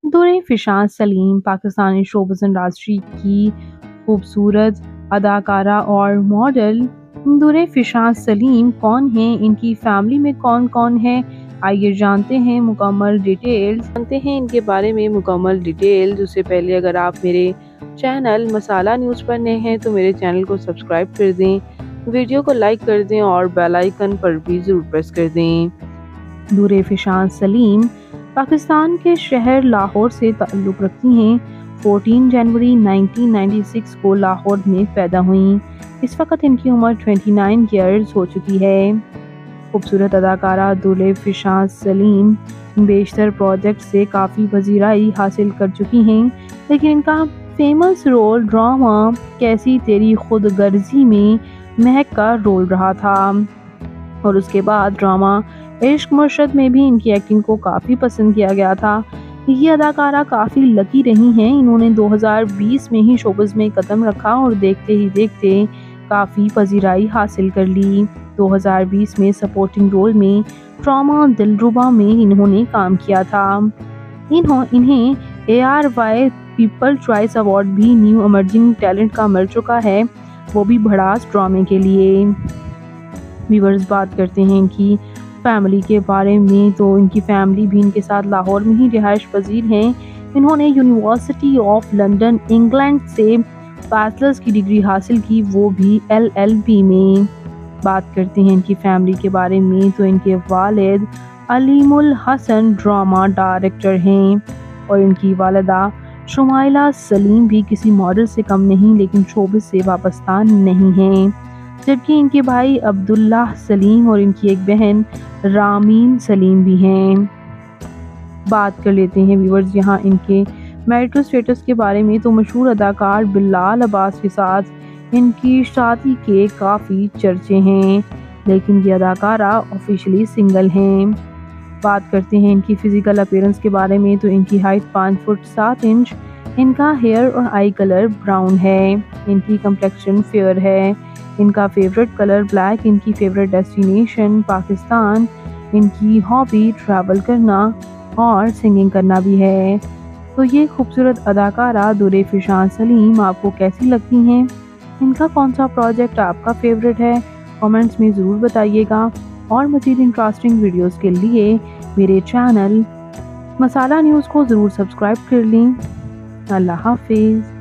दुरे फिशान Salim Pakistani showbiz industry की खूबसूरत अदाकारा और मॉडल। दुरे फिशान सलीम कौन हैं, इनकी फैमिली में कौन कौन है, आइए जानते हैं इनके बारे में मुकम्मल डिटेल्स। उससे पहले अगर आप मेरे चैनल मसाला न्यूज़ पर नए हैं तो मेरे चैनल को सब्सक्राइब कर दें, वीडियो को लाइक कर दें और बेल आइकन पर भी ज़रूर प्रेस कर दें। नूरे फिशान सलीम पाकिस्तान के शहर लाहौर से ताल्लुक़ रखती हैं। 14 जनवरी 1996 को लाहौर में पैदा हुई। इस वक्त इनकी उम्र 29 ईयर्स हो चुकी है। खूबसूरत अदाकारा दुले फिशान सलीम बेशतर प्रोजेक्ट से काफ़ी पजीराई हासिल कर चुकी हैं, लेकिन इनका फेमस रोल ड्रामा कैसी तेरी खुद गर्जी में महक का रोल रहा था और उसके बाद ड्रामा इश्क मुर्शद में भी इनकी एक्टिंग को काफ़ी पसंद किया गया था। ये अदाकारा काफ़ी लकी रही हैं, इन्होंने 2020 में ही शोबिज़ में कदम रखा और देखते ही देखते काफ़ी पजीराई हासिल कर ली। 2020 में सपोर्टिंग रोल में ट्रॉमा दिलरुबा में इन्होंने काम किया था। इन्हें ARY पीपल चॉइस अवार्ड भी न्यू इमर्जिंग टैलेंट का मिल चुका है, वो भी भड़ास ड्रामे के लिए। व्यूअर्स, बात करते हैं इनकी फैमिली के बारे में, तो इनकी फैमिली भी इनके साथ लाहौर में ही रिहाइश पजीर हैं। इन्होंने यूनिवर्सिटी ऑफ लंदन इंग्लैंड से बैचलर्स की डिग्री हासिल की, वो भी LLB में। बात करते हैं इनकी फैमिली के बारे में, तो इनके वालिद अलीमुल हसन ड्रामा डायरेक्टर हैं और इनकी वालिदा शुमाइला सलीम भी किसी मॉडल से कम नहीं, लेकिन शोबिज़ से वाबस्ता नहीं हैं। जबकि इनके भाई अब्दुल्ला सलीम और इनकी एक बहन रामीन सलीम भी हैं। बात कर लेते हैं व्यूअर्स यहाँ इनके मैरिटल स्टेटस के बारे में, तो मशहूर अदाकार बिलाल अब्बास के साथ इनकी शादी के काफ़ी चर्चे हैं, लेकिन ये अदाकारा ऑफिशियली सिंगल हैं। बात करते हैं इनकी फ़िज़िकल अपीयरेंस के बारे में, तो इनकी हाइट 5 फुट 7 इंच, इनका हेयर और आई कलर ब्राउन है, इनकी कम्प्लेक्शन फेयर है, इनका फेवरेट कलर ब्लैक, इनकी फेवरेट डेस्टिनेशन पाकिस्तान, इनकी हॉबी ट्रैवल करना और सिंगिंग करना भी है। तो ये खूबसूरत अदाकारा दुरे फिशान सलीम आपको कैसी लगती हैं? इनका कौन सा प्रोजेक्ट आपका फेवरेट है? कमेंट्स में ज़रूर बताइएगा और मज़ीद इंटरेस्टिंग वीडियोस के लिए मेरे चैनल मसाला न्यूज़ को ज़रूर सब्सक्राइब कर लें। अल्लाह हाफिज़।